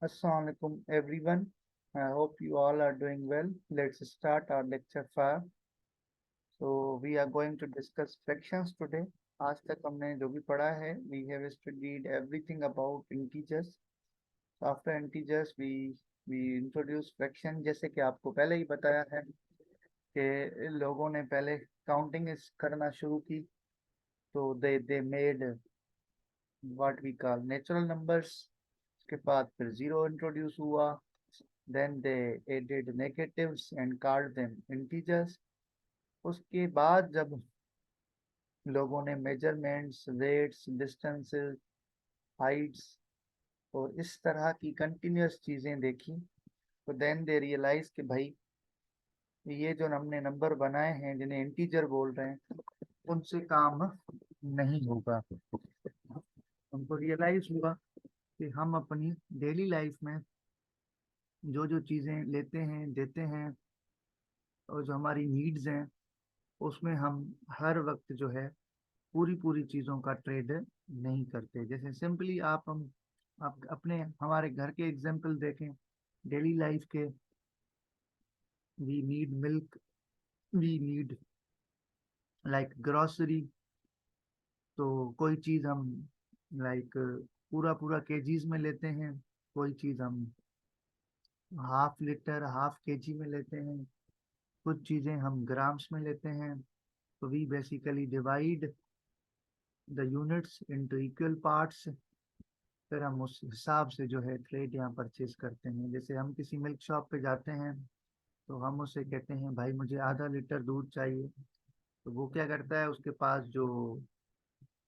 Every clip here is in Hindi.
Assalamualaikum everyone. I hope you all are doing well. Let's start our lecture 5. So we are going to discuss fractions today. आज तक हमने जो भी पढ़ा है, we have studied everything about integers. So after integers, we introduce fraction. जैसे कि आपको पहले ही बताया है कि लोगों ने पहले काउंटिंग करना शुरू की, तो they made what we call natural numbers. उसके बाद फिर जीरो इंट्रोड्यूस हुआ. Then they added negatives and called them integers. उसके बाद जब लोगों ने मेजरमेंट्स, रेट्स, डिस्टेंसेस, हाइट्स और इस तरह की कंटिन्यूअस चीज़ें देखी, तो देन दे रियलाइज कि भाई ये जो हमने नंबर बनाए हैं जिन्हें इंटीजर बोल रहे हैं, उनसे काम नहीं होगा. उनको रियलाइज हुआ कि हम अपनी डेली लाइफ में जो जो चीज़ें लेते हैं, देते हैं और जो हमारी नीड्स हैं, उसमें हम हर वक्त जो है पूरी पूरी चीज़ों का ट्रेड नहीं करते. जैसे सिंपली आप अपने हमारे घर के एग्जांपल देखें, डेली लाइफ के. We need milk, we need like grocery. तो कोई चीज़ हम लाइक पूरा पूरा केजीज में लेते हैं, कोई चीज़ हम हाफ लीटर, हाफ केजी में लेते हैं, कुछ चीज़ें हम ग्राम्स में लेते हैं. तो we basically divide the units into equal parts. फिर हम उस हिसाब से जो है ट्रेड यहाँ परचेज करते हैं. जैसे हम किसी मिल्क शॉप पे जाते हैं, तो हम उससे कहते हैं भाई मुझे आधा लीटर दूध चाहिए. तो वो क्या करता है, उसके पास जो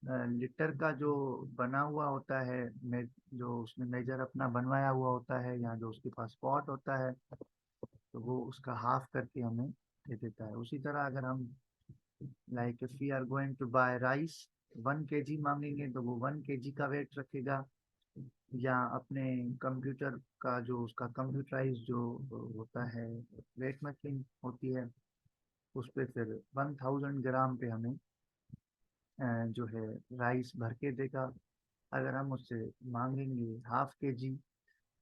लीटर का जो बना हुआ होता है, जो उसने मेजर अपना बनवाया हुआ होता है, या जो उसके पास पॉट होता है, तो वो उसका हाफ करके हमें दे देता है. उसी तरह अगर हम like if we are going to buy rice, 1 KG मांगेंगे तो वो 1 केजी का वेट रखेगा. या अपने कंप्यूटर का जो उसका कंप्यूटराइज जो होता है, वेट मशीन होती है, उस पे फिर 1000 ग्राम पे हमें जो है राइस भर के देगा. अगर हम उससे मांगेंगे हाफ केजी,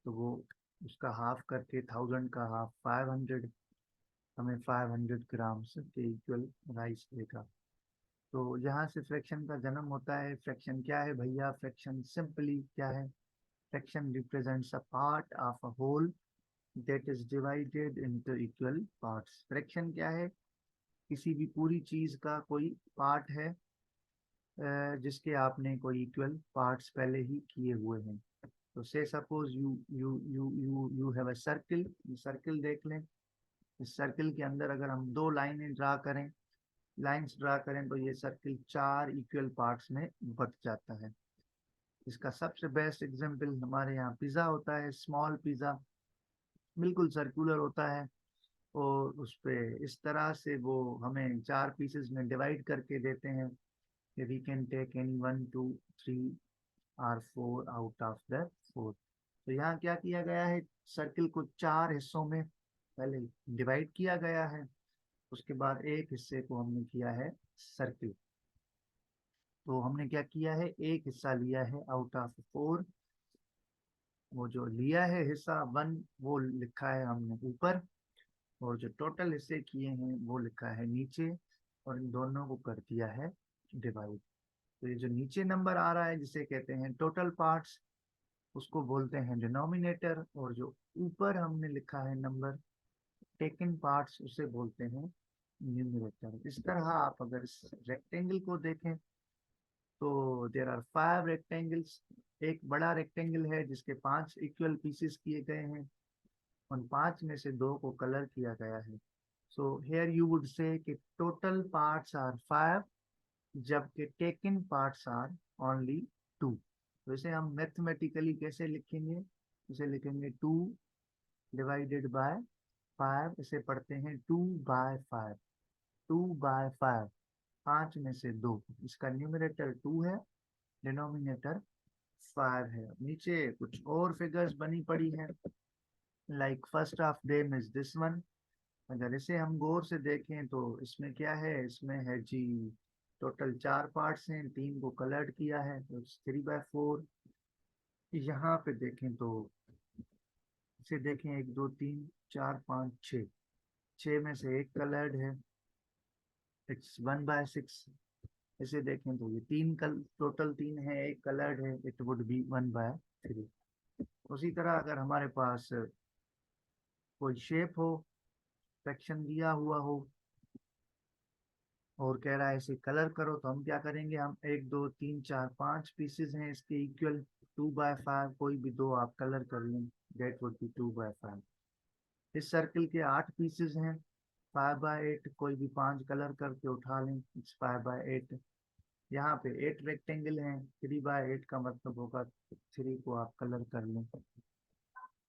तो वो उसका हाफ करके 1000 का हाफ 500, हमें 500 ग्राम के इक्वल राइस देगा. तो यहाँ से फ्रैक्शन का जन्म होता है. फ्रैक्शन क्या है भैया? फ्रैक्शन सिंपली क्या है? Fraction represents a part of a whole that is divided into equal parts. Fraction क्या है? किसी भी पूरी चीज का कोई पार्ट है जिसके आपने कोई इक्वल पार्ट्स पहले ही किए हुए हैं. तो से suppose you you you you you have a circle. Circle देख लें. इस सर्किल के अंदर अगर हम दो लाइनें ड्रा करें, लाइंस ड्रा करें, तो ये सर्किल 4 इक्वल पार्ट्स में बट जाता है. इसका सबसे बेस्ट एग्जांपल हमारे यहाँ पिज़्ज़ा होता है. स्मॉल पिज़्ज़ा बिल्कुल सर्कुलर होता है, और उस पे इस तरह से वो हमें 4 पीसेस में डिवाइड करके देते हैं कि वी कैन टेक एनी 1 2 3 और 4 आउट ऑफ द 4. तो यहाँ क्या किया गया है, सर्किल को 4 हिस्सों में पहले डिवाइड किया गया है. उसके बाद एक हिस्से को हमने किया है सर्किल. तो हमने क्या किया है, एक हिस्सा लिया है आउट ऑफ 4. वो जो लिया है हिस्सा 1, वो लिखा है हमने ऊपर, और जो टोटल हिस्से किए हैं वो लिखा है नीचे, और इन दोनों को कर दिया है डिवाइड. तो ये जो नीचे नंबर आ रहा है जिसे कहते हैं टोटल पार्ट्स, उसको बोलते हैं डिनोमिनेटर, और जो ऊपर हमने लिखा है नंबर टेकन पार्ट्स, उसे बोलते हैं न्यूमरेटर. इस तरह आप अगर इस रेक्टेंगल को देखें, तो देर आर 5 रेक्टेंगल्स. एक बड़ा रेक्टेंगल है जिसके 5 इक्वल पीसेस किए गए हैं, उन 5 में से 2 को कलर किया गया है. So here you would say कि टोटल पार्ट्स आर 5, जबकि टेकन पार्ट्स आर ओनली 2. तो इसे हम मैथमेटिकली कैसे लिखेंगे? इसे लिखेंगे 2 डिवाइडेड बाय 5. इसे पढ़ते हैं 2/5. 2/5, 5 में से 2. इसका न्यूमरेटर 2 है, डिनोमिनेटर 5 है. नीचे कुछ और फिगर्स बनी पड़ी हैं, like first of them is this one. अगर इसे हम गौर से देखें तो इसमें क्या है, इसमें है जी टोटल 4 पार्ट्स हैं, 3 को कलर्ड किया है, तो 3/4. यहाँ पे देखें तो इसे देखें, 1 2 3 4 5 6, 6 में से एक कलर्ड है, इट्स 1/6। इसे देखें तो ये टोटल 3 है, एक कलर्ड है, इट वुड बी 1/3। उसी तरह अगर हमारे पास कोई शेप हो, फ्रैक्शन दिया हुआ हो और कह रहा है इसे कलर करो, तो हम क्या करेंगे, हम 1 2 3 4 5 पीसेस हैं इसके इक्वल, 2/5, कोई भी दो आप कलर कर लें, डेट वुड बी 2/5। इस सर्किल के 8 पीसेस हैं, 5/8, कोई भी 5 कलर करके उठा लें, इट्स 5/8। यहाँ पे 8 रेक्टेंगल हैं, 3/8 का मतलब होगा 3 को आप कलर कर लें।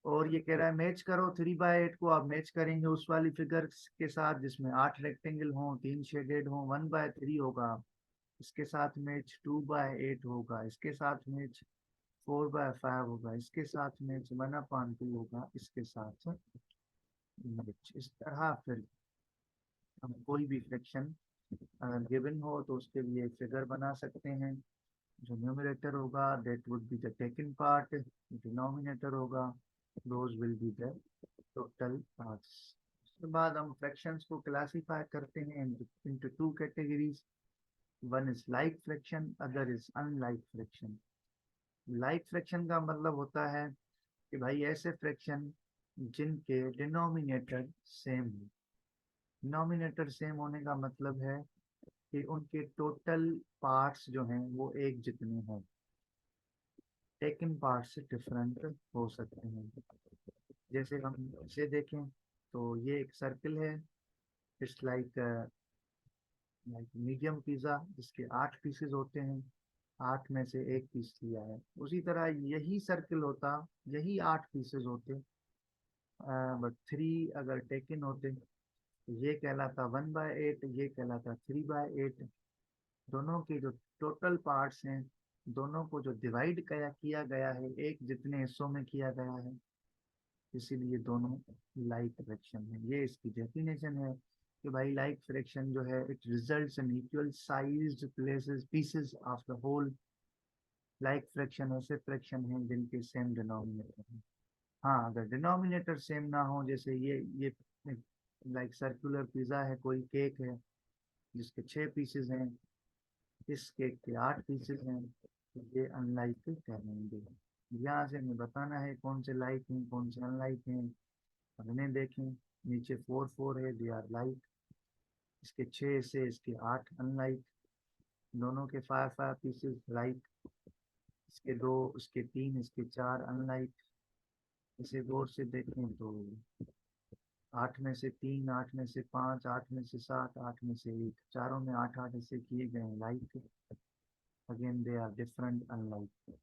और ये कह रहा है मैच करो 3/8 को, आप मैच करेंगे उस वाली फिगर के साथ जिसमें 8 रेक्टेंगल हों, 3 शेडेड हों, 1/3 होगा, इसके साथ मैच 2/8 होगा, इसके साथ मैच 4/5 होगा, इसके साथ मैच 1/2 होगा, इसके साथ मैच। इस तरह फिर हम कोई भी फ्रैक्शन अगर गिवन हो तो उसके लिए फिगर बना सकते हैं। जो न्यूमरेटर होगा that would be the taken part, denominator होगा those will be the total parts. उसके बाद हम फ्रैक्शंस को क्लासीफाई करते हैं into 2 categories. One is like fraction, other is unlike fraction. Like fraction का मतलब होता है कि भाई ऐसे फ्रैक्शन जिनके डिनोमिनेटर सेम हो। डिनोमिनेटर सेम होने का मतलब है कि उनके टोटल पार्ट्स जो हैं वो एक जितने हैं, टेकन पार्ट से डिफरेंट हो सकते हैं। जैसे हम इसे देखें तो ये एक सर्कल है, इट्स लाइक मीडियम पिज्जा जिसके 8 पीसेस होते हैं, 8 में से एक पीस लिया है। उसी तरह यही सर्कल होता, यही 8 पीसेस होते, बट 3 अगर टेकन होते, ये कहलाता 1/8, ये कहलाता 3/8। दोनों के जो टोटल पार्ट्स हैं, दोनों को जो डिवाइड किया गया है, एक जितने हिस्सों में किया गया है, इसीलिए दोनों लाइक फ्रैक्शन है। ये इसकी डेफिनेशन है कि भाई लाइक फ्रैक्शन जो है, it results in equal sized places pieces of the whole. Like fraction ऐसे फ्रैक्शन हैं जिनके सेम डिनोमिनेटर है। हाँ, अगर डिनोमिनेटर सेम ना हो, जैसे ये लाइक सर्कुलर पिज्जा है, कोई केक है जिसके 6 पीसेस हैं, इस केक के 8 पीसेस हैं, तो ये अनलाइक कहलाएंगे। यहाँ से हमें बताना है कौन से लाइक हैं कौन से अनलाइक हैं। अब इन्हें देखें, नीचे 4 4 है, दे आर लाइक, इसके 6 से इसके 8 अनलाइक, दोनों के 5 5 पीसेस लाइक, इसके 2 इसके 3 इसके 4 अनलाइक। इसे गौर से देखें तो 8 में से 3, 8 में से 5, 8 में से 7, 8 में से 1, चारों में 8 8 ऐसे किए गए like. Again they are different unlike.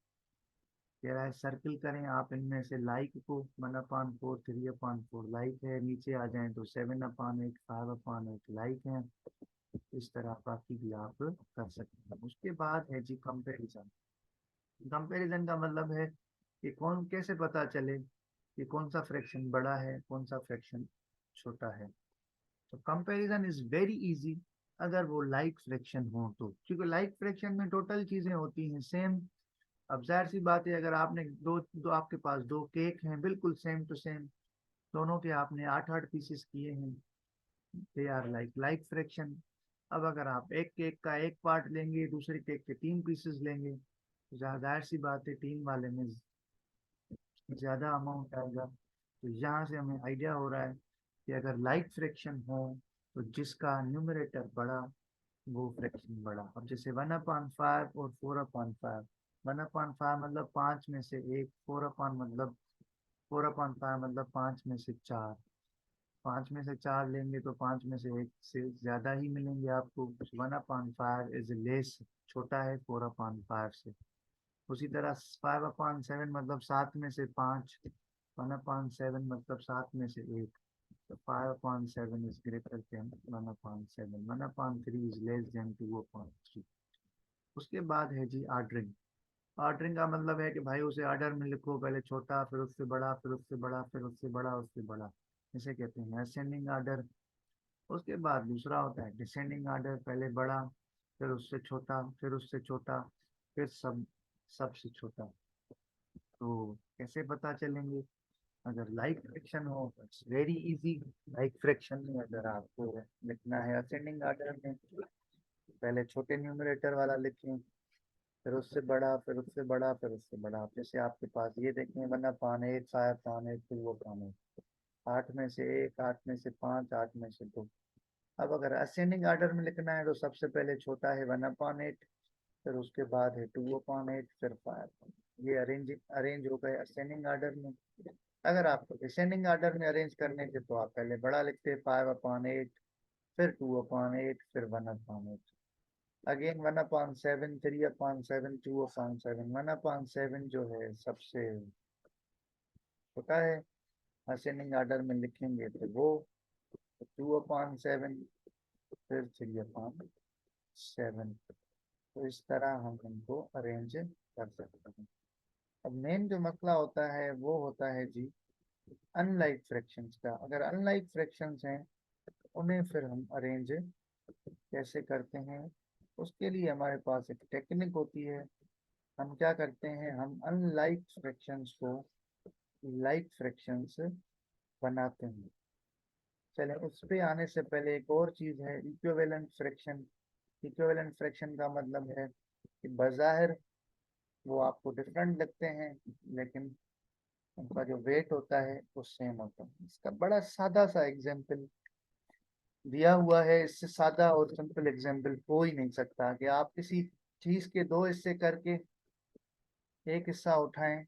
कह रहा है सर्किल करें आप इनमें से लाइक को, 1/4, 3/4 लाइक है, नीचे आ जाएं तो 7/8, 5/8 लाइक है। इस तरह बाकी भी आप कर सकते हैं। उसके बाद है जी कंपैरिजन। कंपैरिजन का मतलब है कि कौन कैसे पता चले कि कौन सा फ्रैक्शन बड़ा है कौन सा फ्रैक्शन छोटा है। तो कंपैरिजन इज वेरी इजी अगर वो लाइक फ्रैक्शन हो तो, क्योंकि लाइक फ्रैक्शन में टोटल चीजें होती हैं सेम। अब जाहिर सी बात है, अगर आपने दो आपके पास 2 केक हैं बिल्कुल सेम टू सेम, दोनों के आपने 8 8 पीसेस किए हैं, दे आर लाइक फ्रैक्शन। अब अगर आप एक केक का एक पार्ट लेंगे, दूसरे केक के 3 पीसेस लेंगे, तो जाहिर सी बात है 3 वाले में ज्यादा अमाउंट आएगा। तो यहाँ से हमें आइडिया हो रहा है कि अगर लाइक फ्रैक्शन हो तो जिसका न्यूमरेटर बड़ा वो फ्रैक्शन बड़ा। अब जैसे 1/5 और 4/5, 1/5 मतलब 5 में से एक, 4/5 मतलब 5 में से 4। 5 में से 4 लेंगे तो 5 में से एक से ज्यादा ही मिलेंगे आपको। 1/5 इज लेस, छोटा है 4/5 से। उसी तरह 5/7 मतलब 7 में से 5, 1/7 मतलब 7 में से एक, तो 5/7 is greater than 1/7, 1/3 is less than 2/3। उसके बाद है जी ऑर्डरिंग। ऑर्डरिंग का मतलब है कि भाई उसे ऑर्डर में लिखो, पहले छोटा फिर उससे बड़ा फिर उससे बड़ा फिर उससे बड़ा उससे बड़ा, इसे कहते हैं असेंडिंग ऑर्डर। उसके बाद दूसरा होता है डिसेंडिंग ऑर्डर, पहले बड़ा फिर उससे छोटा फिर उससे छोटा फिर सबसे छोटा। तो कैसे पता चलेंगे, अगर लाइक फ्रैक्शन हो it's very easy. Like fraction में अगर आपको लिखना है असेंडिंग ऑर्डर में, पहले छोटे न्यूमरेटर वाला लिखें, फिर उससे बड़ा, फिर उससे बड़ा, फिर उससे बड़ा। जैसे आपके पास ये देखें 1/8, 5/8, 2/8। 8 में से 1, 8 में से 5, 8 में से 2। अब अगर असेंडिंग ऑर्डर में लिखना है तो सबसे पहले छोटा है 1/8, फिर उसके बाद है 2/8, फिर 5। ये अरेंज अरेंज हो गए असेंडिंग ऑर्डर में। अगर आपको डिसेंडिंग ऑर्डर में अरेंज करने थे तो आप पहले बड़ा लिखते 5/8, फिर 2/8, फिर 1/8। अगेन 1/7, 3/7, 2/7। 1/7 जो है सबसे छोटा है, असेंडिंग ऑर्डर में लिखेंगे तो वो 2/7, फिर 3/7। तो इस तरह हम इनको अरेंज कर सकते हैं। अब मेन जो मसला होता है वो होता है जी अनलाइक फ्रैक्शंस का। अगर अनलाइक फ्रैक्शंस हैं उन्हें फिर हम अरेंज कैसे करते हैं, उसके लिए हमारे पास एक टेक्निक होती है। हम क्या करते हैं, हम अनलाइक फ्रैक्शंस को लाइक फ्रैक्शंस बनाते हैं। चलें उस पे आने से पहले एक और चीज़ है इक्विवेलेंट फ्रैक्शन। इक्विवेलेंट फ्रैक्शन का मतलब है कि बज़ाहिर वो आपको डिफरेंट लगते हैं, लेकिन उनका जो वेट होता है वो सेम होता है। इसका बड़ा सादा सा एग्जांपल दिया हुआ है। इससे सादा और सिंपल एग्जांपल हो ही नहीं सकता कि आप किसी चीज के दो हिस्से करके एक हिस्सा उठाएं,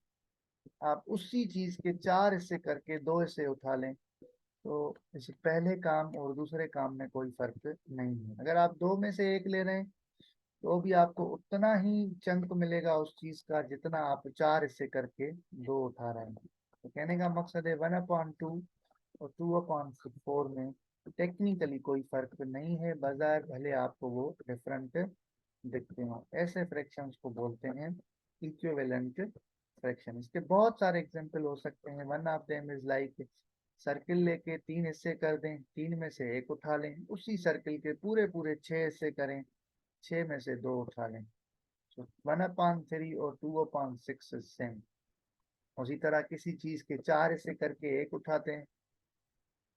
आप उसी चीज के चार हिस्से करके दो हिस्से उठा लें, तो इस पहले काम और दूसरे काम में कोई फर्क नहीं है। अगर आप दो में से एक ले रहे हैं तो भी आपको उतना ही चंक मिलेगा उस चीज का जितना आप चार हिस्से करके दो उठा रहे हैं। तो कहने का मकसद है 1/2 और 2/4 में टेक्निकली कोई फर्क नहीं है, बाजार भले आपको वो डिफरेंट दिखते हैं। ऐसे फ्रैक्शंस को बोलते हैं इक्विवेलेंट फ्रैक्शन। इसके बहुत सारे एग्जांपल हो सकते हैं। One of them is like circle लेके तीन हिस्से कर दें, तीन में से एक उठा लें, उसी सर्किल के पूरे पूरे छह हिस्से करें, छह में से दो उठा लें। तो 1/3 और 2/6 सेम। उसी तरह किसी चीज के चार हिस्से करके एक उठाते हैं,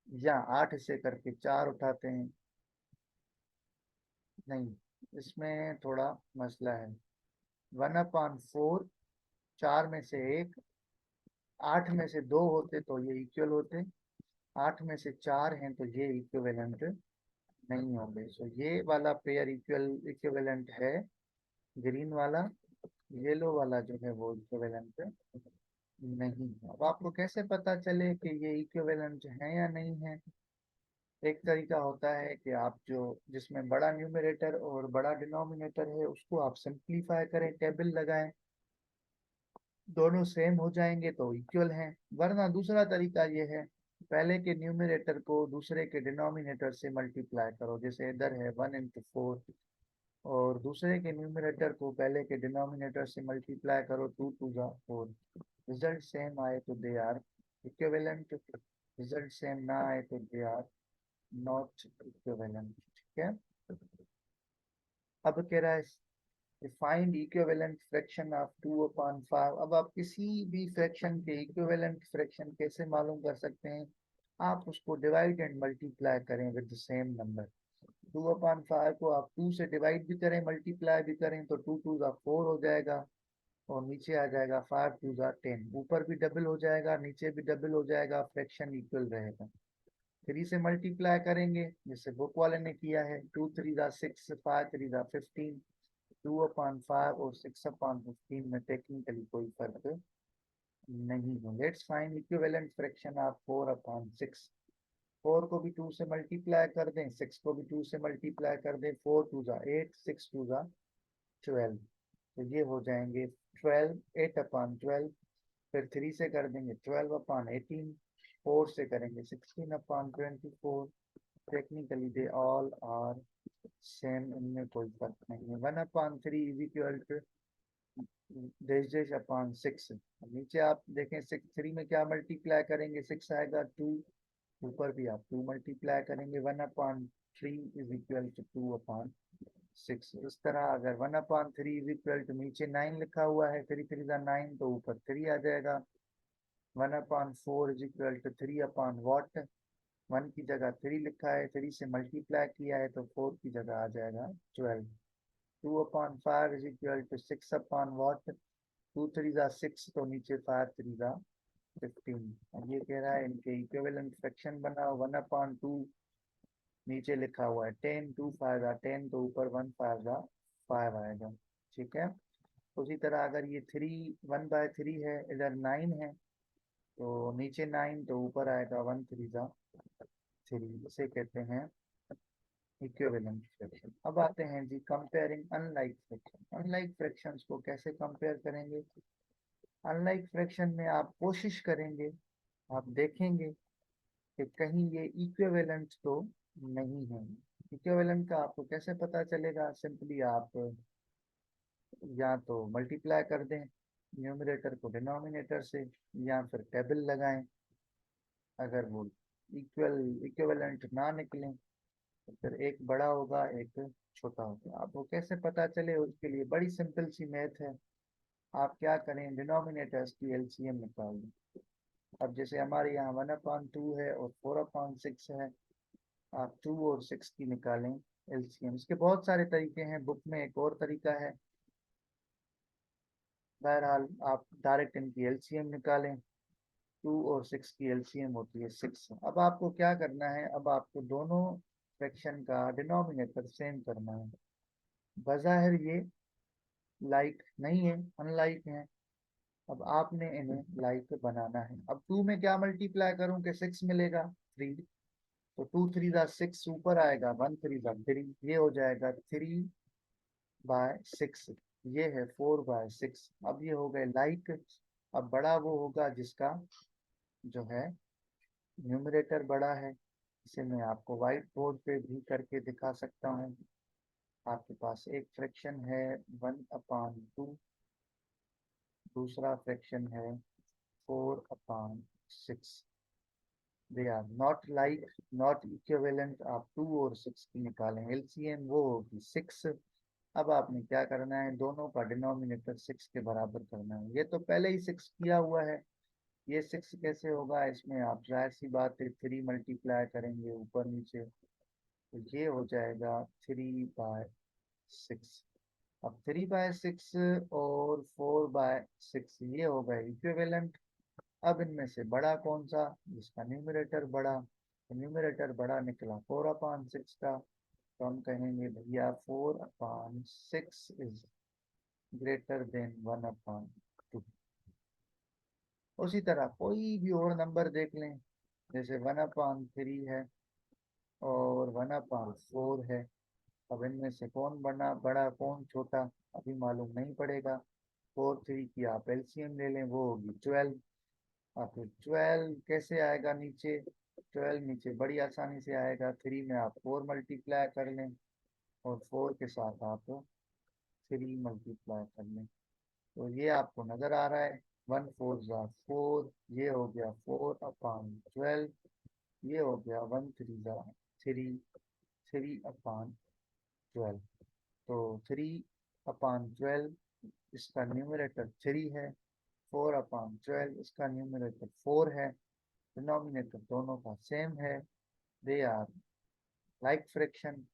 या आठ हिस्से करके चार उठाते हैं, नहीं, इसमें थोड़ा मसला है। 1/4, चार में से एक, आठ में से दो होते तो ये इक्वल होते, आठ में से चार हैं तो ये इक्विवेलेंट नहीं होंगे। सो ये वाला पेयर इक्विवेलेंट है, ग्रीन वाला। येलो वाला जो है वो इक्विवेलेंट नहीं है। अब आपको कैसे पता चले कि ये इक्विवेलेंट है या नहीं है? एक तरीका होता है कि आप जो जिसमें बड़ा न्यूमरेटर और बड़ा डिनोमिनेटर है उसको आप सिंप्लीफाई करें, टेबल लगाएं, दोनों सेम हो जाएंगे तो इक्वल हैं। वरना दूसरा तरीका ये है, पहले के न्यूमरेटर को दूसरे के डिनोमिनेटर से मल्टीप्लाई करो। जैसे इधर है 1/4, और दूसरे के न्यूमरेटर को पहले के डिनोमिनेटर से मल्टीप्लाई करो, 2 2 4। रिजल्ट सेम आए तो they are equivalent, result same ना आए तो दे आर नॉट इक्विवेलेंट। ठीक है। अब कह रहा है फाइंड इक्विवेलेंट फ्रैक्शन ऑफ 2/5। अब आप किसी भी फ्रैक्शन के इक्विवेलेंट फ्रैक्शन कैसे मालूम कर सकते हैं? आप उसको डिवाइड एंड मल्टीप्लाई करें विद द सेम नंबर। 2/5 को आप 2 से डिवाइड भी करें मल्टीप्लाई भी करें तो 2 2 4 हो जाएगा, और नीचे आ जाएगा 5 2 10। ऊपर भी डबल हो जाएगा, नीचे भी डबल हो जाएगा, फ्रैक्शन इक्वल रहेगा। 3 से मल्टीप्लाई करेंगे जैसे बुक वाले ने किया है, 2 3 6, 5 3 15। 2/5 और 6/15 में टेक्निकली कोई फर्क नहीं है। Let's find equivalent fraction of 4/6। 4 को भी 2 से मल्टीप्लाई कर दें, 6 को भी 2 से मल्टीप्लाई कर दें, 4 2 8, 6 2 12। तो ये हो जाएंगे 12, 8/12। फिर 3 से कर देंगे 12/18। 4 से करेंगे 16/24। Technically they all are same, इनमें कोई फर्क नहीं है। 1/3 इज इक्वल टू -6। नीचे आप देखें 3 में क्या मल्टीप्लाई करेंगे, 6 आएगा 2। ऊपर भी आप 2 मल्टीप्लाई करेंगे, 1/3 इज इक्वल टू 2/6। इस तरह अगर 1/3 इज इक्वल टू नीचे 9 लिखा हुआ है, 3 3 9, तो ऊपर 3 आ जाएगा। 1/4 इज इक्वल टू 3/वॉट। 1 की जगह 3 लिखा है, 3 से मल्टीप्लाई किया है तो 4 की जगह आ जाएगा 12। 2/5 इज इक्वल टू 6/वॉट। 2 3 जा 6, तो नीचे 5 3 जा 15। अब ये कह रहा है इनके इक्विवेलेंट फ्रैक्शन बनाओ। 1/2 नीचे लिखा हुआ है 10, 2 5 जा 10, तो ऊपर 1 5 जा 5 आएगा। ठीक है। उसी तरह अगर ये 3 1/3 है, इधर 9 है, तो नीचे 9 तो ऊपर आएगा 1 3 जा 3। इसे कहते हैं इक्विवेलेंट फ्रैक्शन। अब आते हैं जी comparing unlike fraction. Unlike fractions को कैसे कंपेयर करेंगे? अनलाइक फ्रैक्शन में आप कोशिश करेंगे, आप देखेंगे कि कहीं ये इक्विवेलेंट तो नहीं है। इक्विवेलेंट का आपको कैसे पता चलेगा? सिंपली आप या तो मल्टीप्लाई कर दें न्यूमरेटर को डिनोमिनेटर से, या फिर टेबल लगाएं। अगर वो इक्विवेलेंट ना निकले तो फिर एक बड़ा होगा, एक छोटा होगा। आपको कैसे पता चले? उसके लिए बड़ी सिंपल सी मैथ है। आप क्या करें, डिनोमिनेटर्स की एलसीएम निकाल लें। अब जैसे हमारे यहाँ 1/2 है और 4/6 है, आप 2 और 6 की निकालें एलसीएम। इसके बहुत सारे तरीके हैं, बुक में एक और तरीका है। बहरहाल आप डायरेक्ट इनकी एलसीएम निकालें। 2 और 6 की एलसीएम होती है 6। अब आपको क्या करना है? अब आपको दोनों फ्रैक्शन का डिनोमिनेटर सेम करना है। बज़ाहिर ये लाइक नहीं है, अनलाइक है। अब आपने इन्हें लाइक बनाना है। अब 2 में क्या मल्टीप्लाई करूं कि 6 मिलेगा? 3। तो 2 3 जा 6, ऊपर आएगा 1 3 जा 3, ये हो जाएगा 3/6। ये है 4/6। अब ये हो गए लाइक। अब बड़ा वो होगा जिसका जो है न्यूमरेटर बड़ा है। इसे मैं आपको व्हाइट बोर्ड पे भी करके दिखा सकता हूँ। आपके पास एक फ्रैक्शन है 1/2, दूसरा फ्रैक्शन है 4/6। They are not like, not equivalent. आप 2 और 6 की निकालें एलसीएम, वो होगी 6। अब आपने क्या करना है? दोनों का डिनोमिनेटर 6 के बराबर करना है। ये तो पहले ही 6 किया हुआ है, ये 6 कैसे होगा? इसमें आप जाहिर सी बात है 3 मल्टीप्लाई करेंगे ऊपर नीचे, तो ये हो जाएगा 3/6। अब 3/6 और 4/6 ये हो गए इक्विवेलेंट। अब इनमें से बड़ा कौन सा? जिसका न्यूमरेटर बड़ा। तो न्यूमरेटर बड़ा निकला 4/6 का, तो हम कहेंगे भैया 4/6 इज ग्रेटर देन 1/2। उसी तरह कोई भी और नंबर देख लें, जैसे 1/3 है और 1/4 है। अब इनमें से कौन बड़ा बड़ा कौन छोटा अभी मालूम नहीं पड़ेगा। 4 3 की आप एलसीएम ले लें, वो होगी 12। और फिर 12 कैसे आएगा नीचे? 12 नीचे बड़ी आसानी से आएगा। 3 में आप 4 मल्टीप्लाई कर लें और 4 के साथ आप 3 मल्टीप्लाई कर लें, तो ये आपको नजर आ रहा है 1 4 जा 4, ये हो गया 4/12। ये हो गया 1 3 जा 3, 3/12। तो 3/12 इसका न्यूमरेटर 3 है, 4/12 इसका न्यूमरेटर 4 है। डिनोमिनेटर दोनों का सेम है। They are like fraction.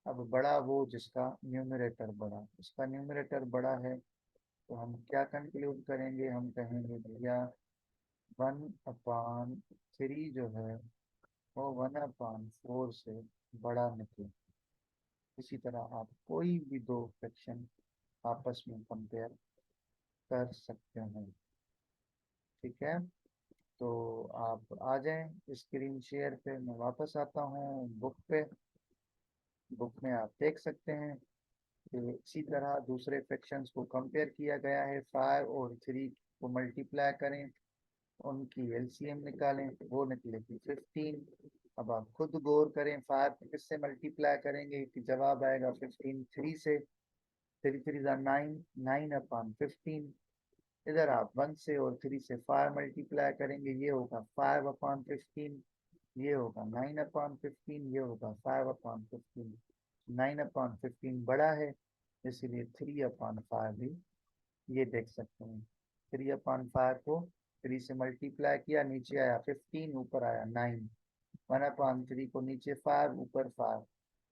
अब बड़ा वो जिसका न्यूमरेटर बड़ा, इसका न्यूमरेटर बड़ा है, तो हम क्या कंक्लूड करेंगे? हम कहेंगे भैया 1/3 जो है वो 1/4 से बड़ा निकले। इसी तरह आप कोई भी दो फ्रैक्शन आपस में कंपेयर कर सकते हैं। ठीक है, तो आप आ जाएं स्क्रीन शेयर पे, मैं वापस आता हूँ बुक पे। बुक में आप देख सकते हैं कि इसी तरह दूसरे फ्रैक्शंस को कंपेयर किया गया है। 5 और 3 को मल्टीप्लाई करें, उनकी एलसीएम निकालें, वो निकलेगी 15। अब आप खुद गौर करें 5 को किससे मल्टीप्लाई करेंगे कि जवाब आएगा 15 3 से। 3 3 9, 9/15। इधर आप 1 से और 3 से 5 मल्टीप्लाई करेंगे, ये होगा 5/15। ये होगा 9/15, ये होगा 5/15। 9/15 बड़ा है, इसलिए 3/5 भी ये देख सकते हैं। 3/5 को 3 से मल्टीप्लाई किया, नीचे आया 15, ऊपर आया 9। 1/3 को नीचे 5, ऊपर 5,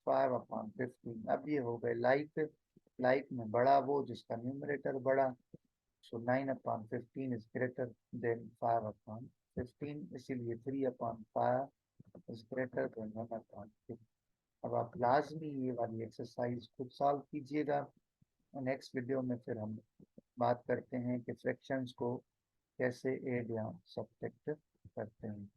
5/15। अब ये हो गए लाइक, लाइक में बड़ा वो जिसका न्यूमरेटर बड़ा, सो 9/15 इज ग्रेटर देन 5/15, इसीलिए 3/5 इज ग्रेटर देन 1/15। अब आप लाजमी ये वाली एक्सरसाइज खुद सॉल्व कीजिएगा। नेक्स्ट वीडियो में फिर हम बात करते हैं कि फ्रैक्शंस को कैसे ऐड या सब्ट्रैक्ट करते हैं।